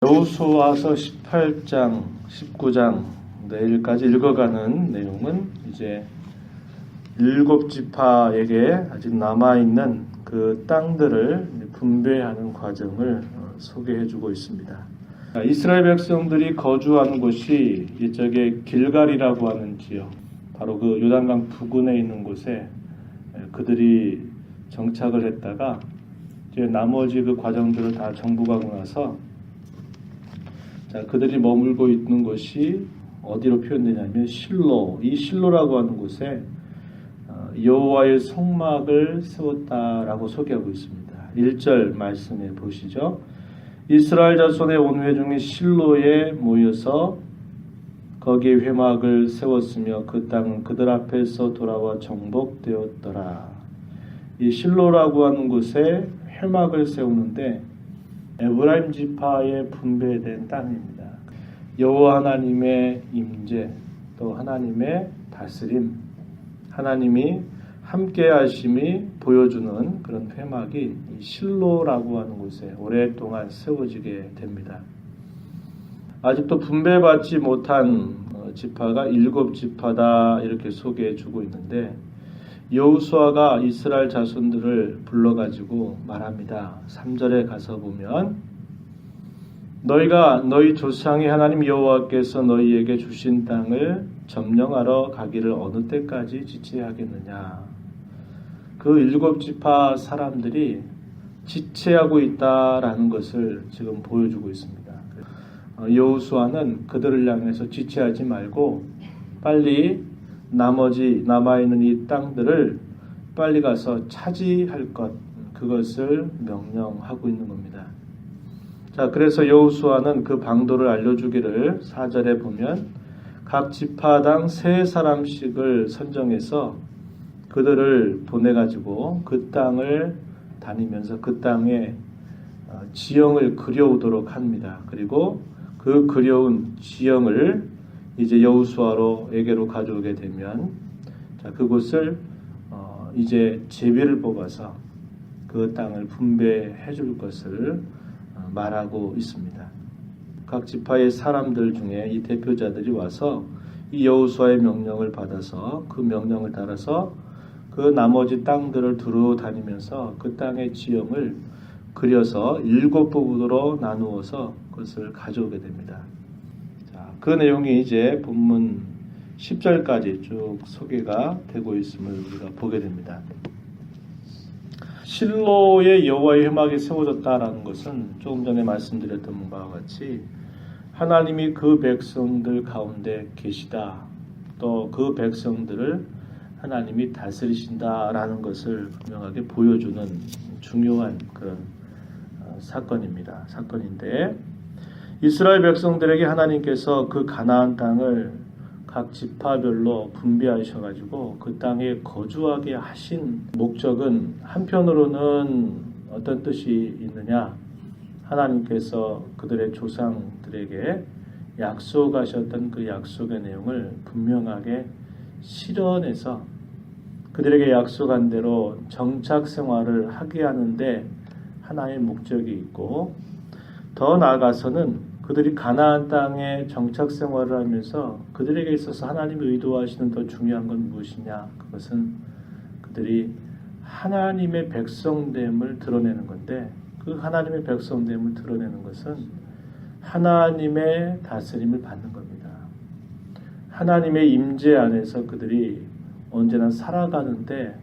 여호수아서 18장, 19장 내일까지 읽어가는 내용은 이제 7지파에게 아직 남아있는 그 땅들을 분배하는 과정을 소개해주고 있습니다. 이스라엘 백성들이 거주하는 곳이 이쪽에 길갈이라고 하는 지역, 바로 그 요단강 부근에 있는 곳에 그들이 정착을 했다가 이제 나머지 그 과정들을 다 정복하고 나서 그들이 머물고 있는 곳이 어디로 표현되냐면 실로, 이 실로라고 하는 곳에 여호와의 성막을 세웠다라고 소개하고 있습니다. 1절 말씀에 보시죠. 이스라엘 자손의 온 회중이 실로에 모여서 거기에 회막을 세웠으며 그 땅은 그들 앞에서 돌아와 정복되었더라. 이 실로라고 하는 곳에 회막을 세우는데 에브라임 지파에 분배된 땅입니다. 여호와 하나님의 임재, 또 하나님의 다스림, 하나님이 함께하심이 보여주는 그런 회막이 실로라고 하는 곳에 오랫동안 세워지게 됩니다. 아직도 분배받지 못한 지파가 7지파다 이렇게 소개해주고 있는데 여호수아가 이스라엘 자손들을 불러가지고 말합니다. 3절에 가서 보면 너희가 너희 조상의 하나님 여호와께서 너희에게 주신 땅을 점령하러 가기를 어느 때까지 지체하겠느냐. 그 7지파 사람들이 지체하고 있다라는 것을 지금 보여주고 있습니다. 여호수아는 그들을 향해서 지체하지 말고 빨리 나머지 남아있는 이 땅들을 빨리 가서 차지할 것, 그것을 명령하고 있는 겁니다. 자, 그래서 여호수아는 그 방도를 알려주기를 4절에 보면 각 지파당 3사람씩을 선정해서 그들을 보내가지고 그 땅을 다니면서 그 땅에 지형을 그려오도록 합니다. 그리고 그 그려온 지형을 이제 여호수아에게로 가져오게 되면 그곳을 이제 제비를 뽑아서 그 땅을 분배해 줄 것을 말하고 있습니다. 각 지파의 사람들 중에 이 대표자들이 와서 이 여호수아의 명령을 받아서 그 명령을 따라서 그 나머지 땅들을 두루 다니면서 그 땅의 지형을 그려서 7부분으로 나누어서 그것을 가져오게 됩니다. 그 내용이 이제 본문 10절까지 쭉 소개가 되고 있음을 우리가 보게 됩니다. 실로의 여호와의 회막이 세워졌다라는 것은 조금 전에 말씀드렸던 바와 같이 하나님이 그 백성들 가운데 계시다, 또 그 백성들을 하나님이 다스리신다라는 것을 분명하게 보여주는 중요한 그런 사건인데 이스라엘 백성들에게 하나님께서 그 가나안 땅을 각 지파별로 분배하셔가지고 그 땅에 거주하게 하신 목적은 한편으로는 어떤 뜻이 있느냐? 하나님께서 그들의 조상들에게 약속하셨던 그 약속의 내용을 분명하게 실현해서 그들에게 약속한 대로 정착 생활을 하게 하는데 하나의 목적이 있고, 더 나아가서는 그들이 가나안 땅에 정착 생활을 하면서 그들에게 있어서 하나님이 의도하시는 더 중요한 건 무엇이냐? 그것은 그들이 하나님의 백성됨을 드러내는 건데, 그 하나님의 백성됨을 드러내는 것은 하나님의 다스림을 받는 겁니다. 하나님의 임재 안에서 그들이 언제나 살아가는데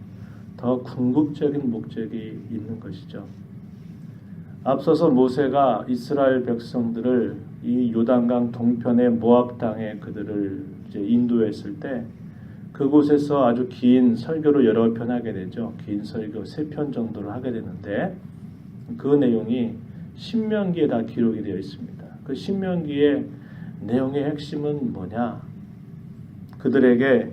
더 궁극적인 목적이 있는 것이죠. 앞서서 모세가 이스라엘 백성들을 이 요단강 동편의 모압 땅에 그들을 이제 인도했을 때 그곳에서 아주 긴 설교를 여러 편 하게 되죠. 긴 설교 3편 정도를 하게 되는데 그 내용이 신명기에 다 기록이 되어 있습니다. 그 신명기의 내용의 핵심은 뭐냐? 그들에게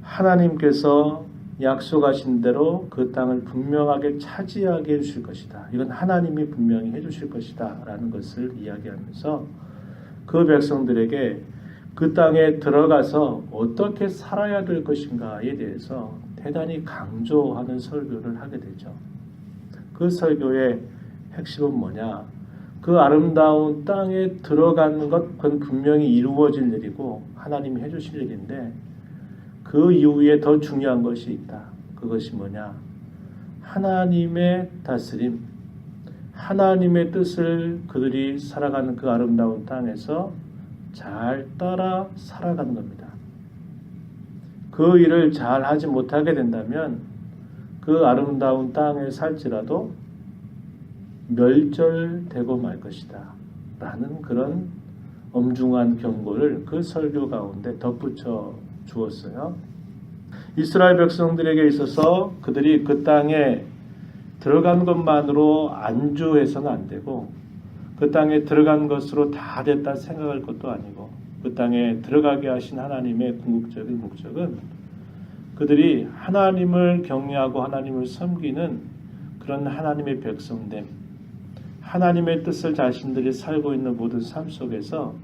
하나님께서 약속하신 대로 그 땅을 분명하게 차지하게 해주실 것이다. 이건 하나님이 분명히 해주실 것이다 라는 것을 이야기하면서 그 백성들에게 그 땅에 들어가서 어떻게 살아야 될 것인가에 대해서 대단히 강조하는 설교를 하게 되죠. 그 설교의 핵심은 뭐냐? 그 아름다운 땅에 들어가는 것, 그건 분명히 이루어질 일이고 하나님이 해주실 일인데 그 이후에 더 중요한 것이 있다. 그것이 뭐냐? 하나님의 다스림, 하나님의 뜻을 그들이 살아가는 그 아름다운 땅에서 잘 따라 살아가는 겁니다. 그 일을 잘 하지 못하게 된다면 그 아름다운 땅에 살지라도 멸절되고 말 것이다 라는 그런 엄중한 경고를 그 설교 가운데 덧붙여 주었어요. 이스라엘 백성들에게 있어서 그들이 그 땅에 들어간 것만으로 안주해서는 안 되고 그 땅에 들어간 것으로 다 됐다 생각할 것도 아니고 그 땅에 들어가게 하신 하나님의 궁극적인 목적은 그들이 하나님을 경외하고 하나님을 섬기는 그런 하나님의 백성됨, 하나님의 뜻을 자신들이 살고 있는 모든 삶 속에서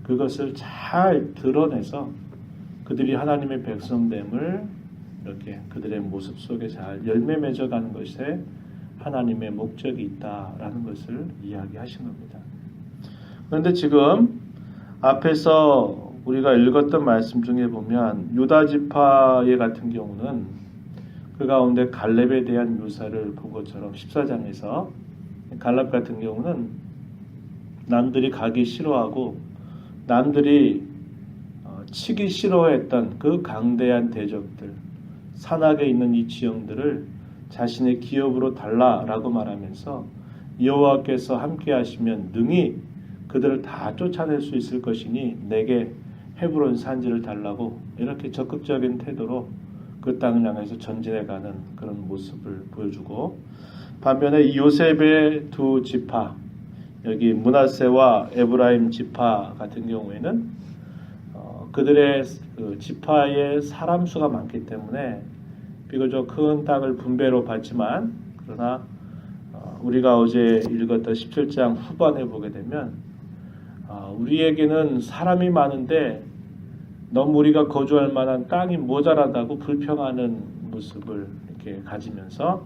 그것을 잘 드러내서 그들이 하나님의 백성됨을 이렇게 그들의 모습 속에 잘 열매 맺어가는 것에 하나님의 목적이 있다라는 것을 이야기하신 겁니다. 그런데 지금 앞에서 우리가 읽었던 말씀 중에 보면 유다 지파의 같은 경우는 그 가운데 갈렙에 대한 묘사를 본 것처럼 14장에서 갈렙 같은 경우는 남들이 가기 싫어하고 남들이 치기 싫어했던 그 강대한 대적들, 산악에 있는 이 지형들을 자신의 기업으로 달라라고 말하면서 여호와께서 함께 하시면 능히 그들을 다 쫓아낼 수 있을 것이니 내게 헤브론 산지를 달라고 이렇게 적극적인 태도로 그 땅을 향해서 전진해가는 그런 모습을 보여주고, 반면에 이 요셉의 두 지파, 여기 므낫세와 에브라임 지파 같은 경우에는 그들의 그 지파의 사람 수가 많기 때문에 비교적 큰 땅을 분배로 받지만, 그러나 우리가 어제 읽었던 17장 후반에 보게 되면 우리에게는 사람이 많은데 너무 우리가 거주할 만한 땅이 모자라다고 불평하는 모습을 이렇게 가지면서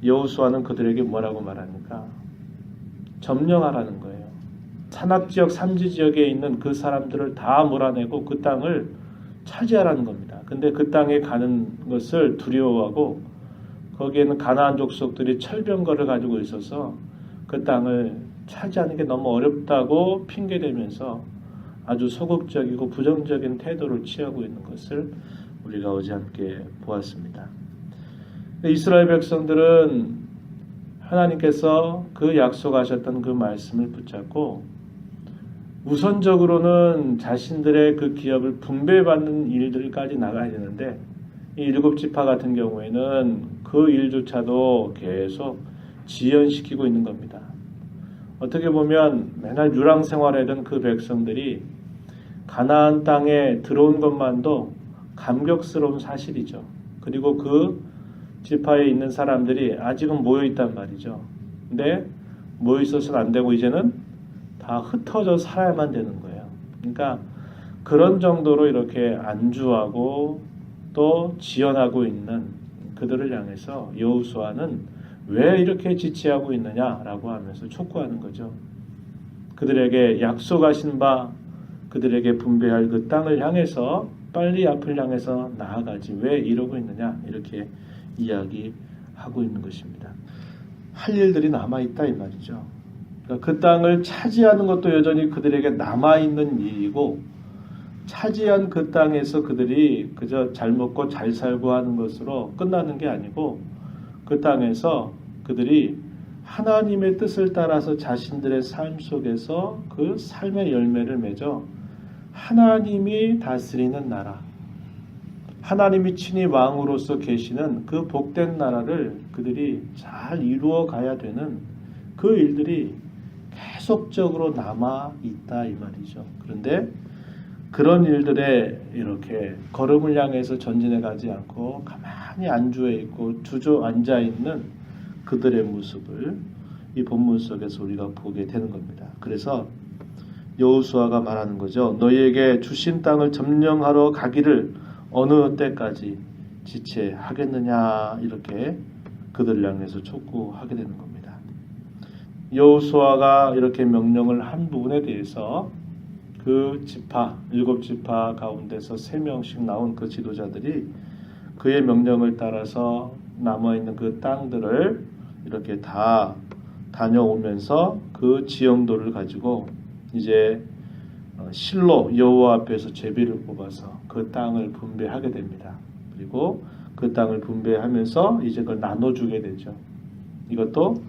여호수아는 그들에게 뭐라고 말합니까? 점령하라는 거예요. 산악지역, 삼지지역에 있는 그 사람들을 다 몰아내고 그 땅을 차지하라는 겁니다. 근데 그 땅에 가는 것을 두려워하고 거기에는 가나안 족속들이 철병거를 가지고 있어서 그 땅을 차지하는 게 너무 어렵다고 핑계대면서 아주 소극적이고 부정적인 태도를 취하고 있는 것을 우리가 어제 함께 보았습니다. 이스라엘 백성들은 하나님께서 그 약속하셨던 그 말씀을 붙잡고 우선적으로는 자신들의 그 기업을 분배받는 일들까지 나가야 되는데, 이 일곱 지파 같은 경우에는 그 일조차도 계속 지연시키고 있는 겁니다. 어떻게 보면 맨날 유랑 생활하던 그 백성들이 가나안 땅에 들어온 것만도 감격스러운 사실이죠. 그리고 그 지파에 있는 사람들이 아직은 모여 있단 말이죠. 근데 모여 있어서는 안 되고 이제는 다 흩어져 살아야만 되는 거예요. 그러니까 그런 정도로 이렇게 안주하고 또 지연하고 있는 그들을 향해서 여호수아는 왜 이렇게 지체하고 있느냐라고 하면서 촉구하는 거죠. 그들에게 약속하신 바 그들에게 분배할 그 땅을 향해서 빨리 앞을 향해서 나아가지 왜 이러고 있느냐, 이렇게 이야기하고 있는 것입니다. 할 일들이 남아있다 이 말이죠. 그러니까 그 땅을 차지하는 것도 여전히 그들에게 남아있는 일이고, 차지한 그 땅에서 그들이 그저 잘 먹고 잘 살고 하는 것으로 끝나는 게 아니고, 그 땅에서 그들이 하나님의 뜻을 따라서 자신들의 삶 속에서 그 삶의 열매를 맺어 하나님이 다스리는 나라, 하나님이 친히 왕으로서 계시는 그 복된 나라를 그들이 잘 이루어 가야 되는 그 일들이 계속적으로 남아 있다 이 말이죠. 그런데 그런 일들에 이렇게 걸음을 향해서 전진해 가지 않고 가만히 안주해 있고 주저앉아 있는 그들의 모습을 이 본문 속에서 우리가 보게 되는 겁니다. 그래서 여호수아가 말하는 거죠. 너희에게 주신 땅을 점령하러 가기를 어느 때까지 지체하겠느냐, 이렇게 그들을 향해서 촉구하게 되는 겁니다. 여호수아가 이렇게 명령을 한 부분에 대해서 그 지파, 7지파 가운데서 3명씩 나온 그 지도자들이 그의 명령을 따라서 남아있는 그 땅들을 이렇게 다 다녀오면서 그 지형도를 가지고 이제 실로 여호와 앞에서 제비를 뽑아서 그 땅을 분배하게 됩니다. 그리고 그 땅을 분배하면서 이제 그걸 나눠주게 되죠. 이것도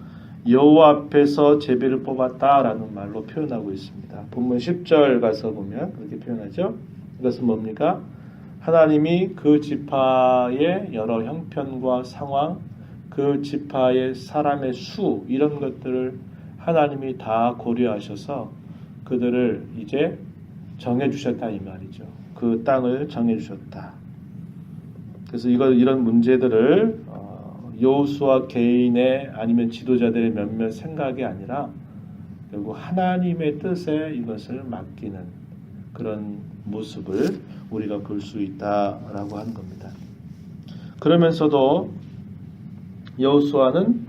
여호와 앞에서 제비를 뽑았다라는 말로 표현하고 있습니다. 본문 10절 가서 보면 그렇게 표현하죠. 이것은 뭡니까? 하나님이 그 지파의 여러 형편과 상황, 그 지파의 사람의 수 이런 것들을 하나님이 다 고려하셔서 그들을 이제 정해주셨다 이 말이죠. 그 땅을 정해주셨다. 그래서 이런 문제들을 여호수아 개인의 아니면 지도자들의 몇몇 생각이 아니라 결국 하나님의 뜻에 이것을 맡기는 그런 모습을 우리가 볼 수 있다라고 하는 겁니다. 그러면서도 여호수아는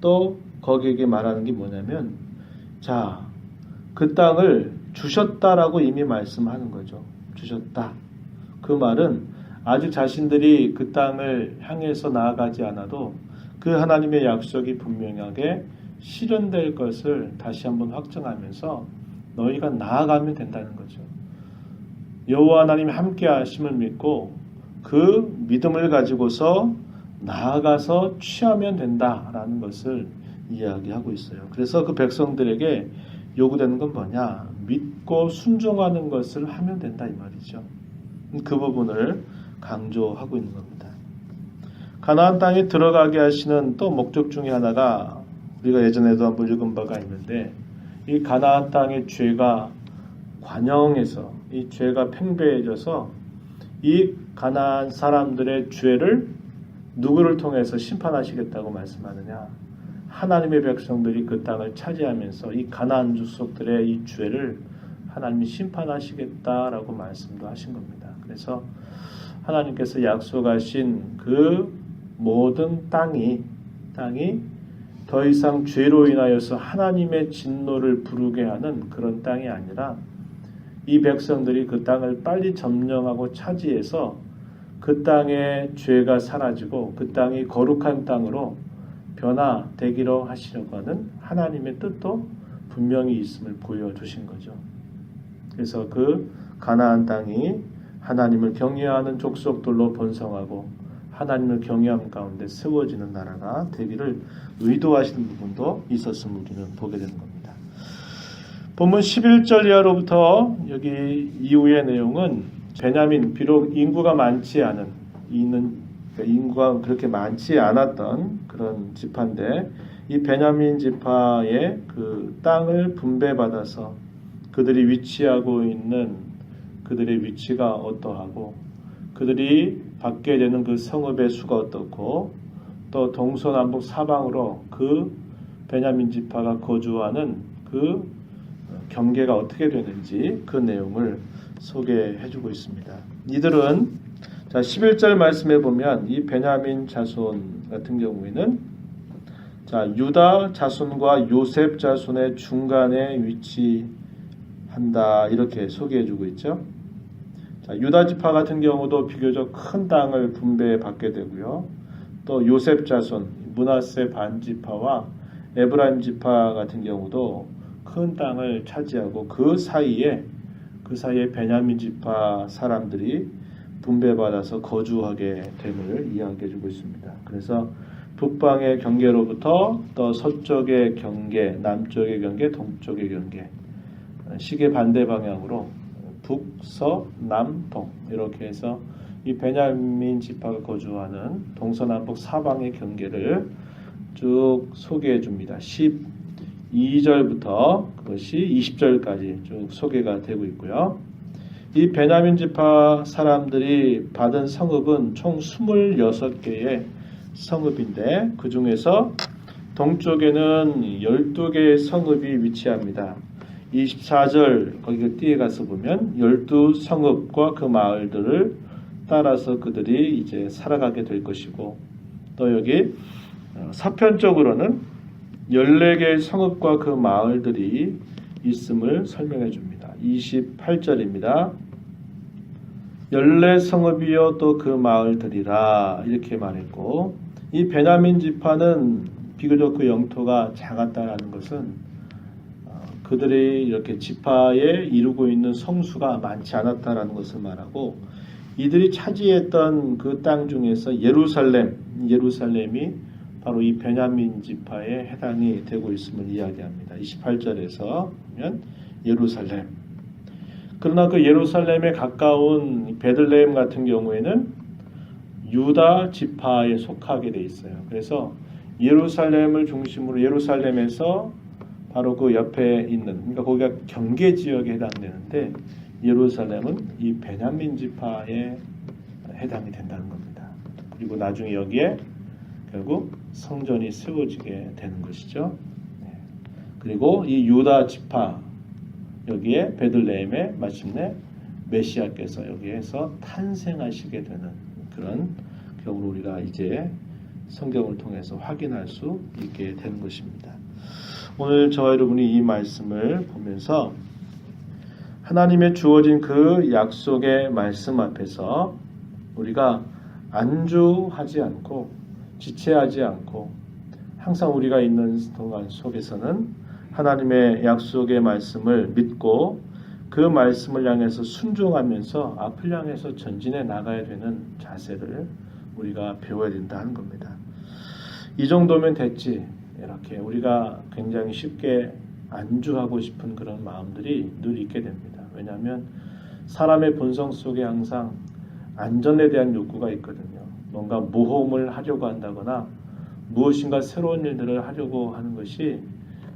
또 거기에게 말하는 게 뭐냐면 자, 그 땅을 주셨다라고 이미 말씀하는 거죠. 주셨다. 그 말은 아직 자신들이 그 땅을 향해서 나아가지 않아도 그 하나님의 약속이 분명하게 실현될 것을 다시 한번 확정하면서 너희가 나아가면 된다는 거죠. 여호와 하나님이 함께 하심을 믿고 그 믿음을 가지고서 나아가서 취하면 된다라는 것을 이야기하고 있어요. 그래서 그 백성들에게 요구되는 건 뭐냐? 믿고 순종하는 것을 하면 된다 이 말이죠. 그 부분을 강조하고 있는 겁니다. 가나안 땅에 들어가게 하시는 또 목적 중에 하나가 우리가 예전에도 한번 읽은 바가 있는데 이 가나안 땅의 죄가 관영해서 이 죄가 팽배해져서 이 가나안 사람들의 죄를 누구를 통해서 심판하시겠다고 말씀하느냐? 하나님의 백성들이 그 땅을 차지하면서 이 가나안 족속들의 이 죄를 하나님이 심판하시겠다라고 말씀도 하신 겁니다. 그래서 하나님께서 약속하신 그 모든 땅이 더 이상 죄로 인하여서 하나님의 진노를 부르게 하는 그런 땅이 아니라 이 백성들이 그 땅을 빨리 점령하고 차지해서 그 땅의 죄가 사라지고 그 땅이 거룩한 땅으로 변화되기로 하시려고 하는 하나님의 뜻도 분명히 있음을 보여주신 거죠. 그래서 그 가나안 땅이 하나님을 경외하는 족속들로 번성하고 하나님을 경외함 가운데 세워지는 나라가 되기를 의도하시는 부분도 있었음을 우리는 보게 되는 겁니다. 본문 11절 이하로부터 여기 이후의 내용은 베냐민, 비록 인구가 많지 않은 인구가 그렇게 많지 않았던 그런 지파인데 이 베냐민 지파의 그 땅을 분배받아서 그들이 위치하고 있는 그들의 위치가 어떠하고 그들이 받게 되는 그 성읍의 수가 어떻고 또 동서남북 사방으로 그 베냐민 지파가 거주하는 그 경계가 어떻게 되는지 그 내용을 소개해주고 있습니다. 이들은 자 11절 말씀해 보면 이 베냐민 자손 같은 경우에는 자 유다 자손과 요셉 자손의 중간에 위치한다 이렇게 소개해주고 있죠. 자, 유다 지파 같은 경우도 비교적 큰 땅을 분배받게 되고요. 또 요셉 자손, 므낫세 반 지파와 에브라임 지파 같은 경우도 큰 땅을 차지하고 그 사이에 베냐민 지파 사람들이 분배받아서 거주하게 됨을 이야기해주고 있습니다. 그래서 북방의 경계로부터 또 서쪽의 경계, 남쪽의 경계, 동쪽의 경계, 시계 반대 방향으로 북, 서, 남, 동 이렇게 해서 이 베냐민 지파가 거주하는 동서남북 사방의 경계를 쭉 소개해 줍니다. 12절부터 그것이 20절까지 쭉 소개가 되고 있고요. 이 베냐민 지파 사람들이 받은 성읍은 총 26개의 성읍인데 그 중에서 동쪽에는 12개의 성읍이 위치합니다. 24절 거기 뒤에 가서 보면 12성읍과 그 마을들을 따라서 그들이 이제 살아가게 될 것이고 또 여기 서편적으로는 14개의 성읍과 그 마을들이 있음을 설명해 줍니다. 28절입니다. 14성읍이요 또 그 마을들이라 이렇게 말했고, 이 베냐민 지파는 비교적 그 영토가 작았다라는 것은 그들이 이렇게 지파에 이루고 있는 성수가 많지 않았다라는 것을 말하고, 이들이 차지했던 그 땅 중에서 예루살렘이 바로 이 베냐민 지파에 해당이 되고 있음을 이야기합니다. 28절에서 보면 예루살렘. 그러나 그 예루살렘에 가까운 베들레헴 같은 경우에는 유다 지파에 속하게 돼 있어요. 그래서 예루살렘을 중심으로 예루살렘에서 바로 그 옆에 있는, 그러니까 거기가 경계 지역에 해당되는데 예루살렘은 이 베냐민 지파에 해당이 된다는 겁니다. 그리고 나중에 여기에 결국 성전이 세워지게 되는 것이죠. 그리고 이 유다 지파 여기에 베들레헴에 마침내 메시아께서 여기에서 탄생하시게 되는 그런 경우를 우리가 이제 성경을 통해서 확인할 수 있게 되는 것입니다. 오늘 저와 여러분이 이 말씀을 보면서 하나님의 주어진 그 약속의 말씀 앞에서 우리가 안주하지 않고 지체하지 않고 항상 우리가 있는 동안 속에서는 하나님의 약속의 말씀을 믿고 그 말씀을 향해서 순종하면서 앞을 향해서 전진해 나가야 되는 자세를 우리가 배워야 된다는 겁니다. 이 정도면 됐지, 이렇게 우리가 굉장히 쉽게 안주하고 싶은 그런 마음들이 늘 있게 됩니다. 왜냐하면 사람의 본성 속에 항상 안전에 대한 욕구가 있거든요. 뭔가 모험을 하려고 한다거나 무엇인가 새로운 일들을 하려고 하는 것이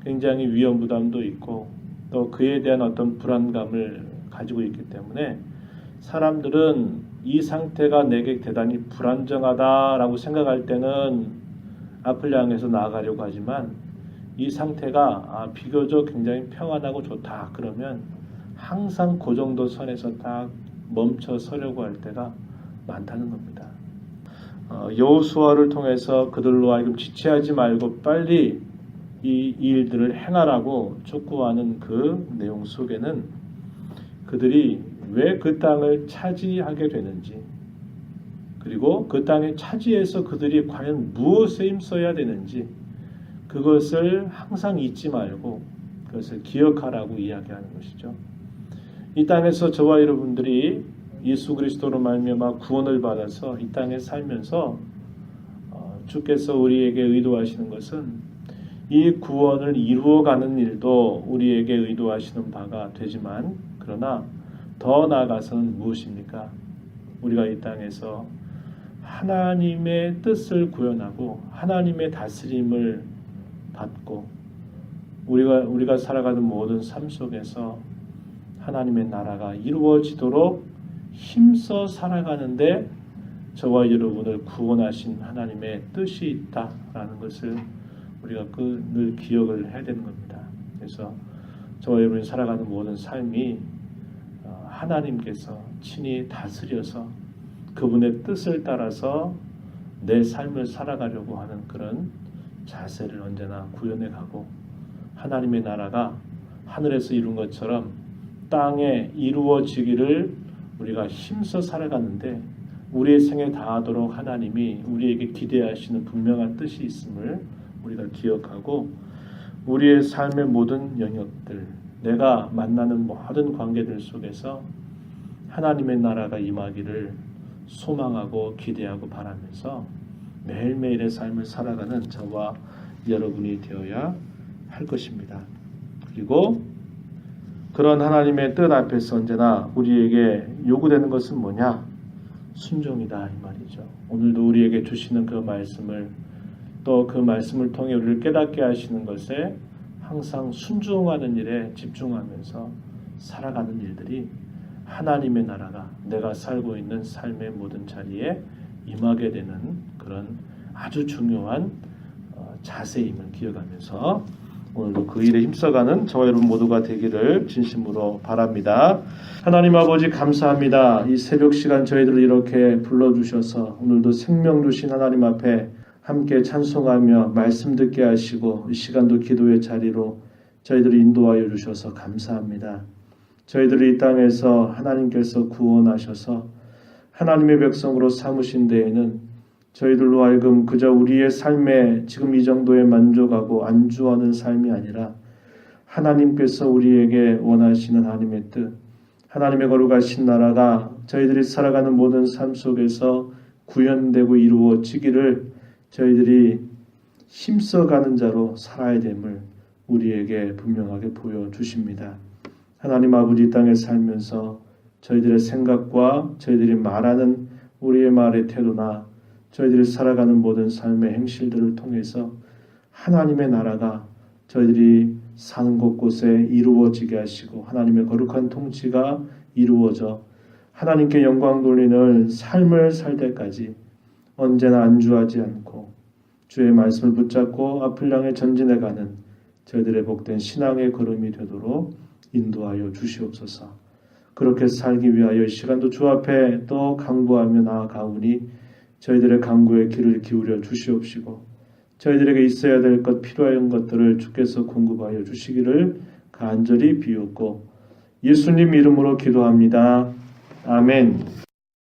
굉장히 위험 부담도 있고 또 그에 대한 어떤 불안감을 가지고 있기 때문에 사람들은 이 상태가 내게 대단히 불안정하다라고 생각할 때는 앞을 향해서 나아가려고 하지만 이 상태가 비교적 굉장히 평안하고 좋다 그러면 항상 그 정도 선에서 딱 멈춰 서려고 할 때가 많다는 겁니다. 여호수아를 통해서 그들로 하여금 지체하지 말고 빨리 이 일들을 행하라고 촉구하는 그 내용 속에는 그들이 왜 그 땅을 차지하게 되는지, 그리고 그 땅에 차지해서 그들이 과연 무엇에 힘써야 되는지 그것을 항상 잊지 말고 그것을 기억하라고 이야기하는 것이죠. 이 땅에서 저와 여러분들이 예수 그리스도로 말미암아 구원을 받아서 이 땅에 살면서 주께서 우리에게 의도하시는 것은 이 구원을 이루어가는 일도 우리에게 의도하시는 바가 되지만, 그러나 더 나아가서는 무엇입니까? 우리가 이 땅에서 하나님의 뜻을 구현하고 하나님의 다스림을 받고 우리가 살아가는 모든 삶 속에서 하나님의 나라가 이루어지도록 힘써 살아가는데 저와 여러분을 구원하신 하나님의 뜻이 있다라는 것을 우리가 늘 기억을 해야 되는 겁니다. 그래서 저와 여러분이 살아가는 모든 삶이 하나님께서 친히 다스려서 그분의 뜻을 따라서 내 삶을 살아가려고 하는 그런 자세를 언제나 구현해 가고, 하나님의 나라가 하늘에서 이룬 것처럼 땅에 이루어지기를 우리가 힘써 살아가는데 우리의 생에 다하도록 하나님이 우리에게 기대하시는 분명한 뜻이 있음을 우리가 기억하고, 우리의 삶의 모든 영역들, 내가 만나는 모든 관계들 속에서 하나님의 나라가 임하기를 소망하고 기대하고 바라면서 매일매일의 삶을 살아가는 저와 여러분이 되어야 할 것입니다. 그리고 그런 하나님의 뜻 앞에서 언제나 우리에게 요구되는 것은 뭐냐? 순종이다 이 말이죠. 오늘도 우리에게 주시는 그 말씀을, 또 그 말씀을 통해 우리를 깨닫게 하시는 것에 항상 순종하는 일에 집중하면서 살아가는 일들이 하나님의 나라가 내가 살고 있는 삶의 모든 자리에 임하게 되는 그런 아주 중요한 자세임을 기억하면서 오늘도 그 일에 힘써가는 저와 여러분 모두가 되기를 진심으로 바랍니다. 하나님 아버지 감사합니다. 이 새벽 시간 저희들을 이렇게 불러주셔서 오늘도 생명 주신 하나님 앞에 함께 찬송하며 말씀 듣게 하시고 이 시간도 기도의 자리로 저희들을 인도하여 주셔서 감사합니다. 저희들을 이 땅에서 하나님께서 구원하셔서 하나님의 백성으로 삼으신 데에는 저희들로 하여금 그저 우리의 삶에 지금 이 정도에 만족하고 안주하는 삶이 아니라 하나님께서 우리에게 원하시는 하나님의 뜻, 하나님의 거룩하신 나라가 저희들이 살아가는 모든 삶 속에서 구현되고 이루어지기를 저희들이 힘써가는 자로 살아야 됨을 우리에게 분명하게 보여주십니다. 하나님 아버지, 이 땅에 살면서 저희들의 생각과 저희들이 말하는 우리의 말의 태도나 저희들이 살아가는 모든 삶의 행실들을 통해서 하나님의 나라가 저희들이 사는 곳곳에 이루어지게 하시고 하나님의 거룩한 통치가 이루어져 하나님께 영광 돌리는 삶을 살 때까지 언제나 안주하지 않고 주의 말씀을 붙잡고 앞을 향해 전진해가는 저희들의 복된 신앙의 걸음이 되도록 인도하여 주시옵소서. 그렇게 살기 위하여 이 시간도 주 앞에 또 간구하며 나아가오니 저희들의 간구에 귀를 기울여 주시옵시고 저희들에게 있어야 될 것, 필요한 것들을 주께서 공급하여 주시기를 간절히 비웃고 예수님 이름으로 기도합니다. 아멘.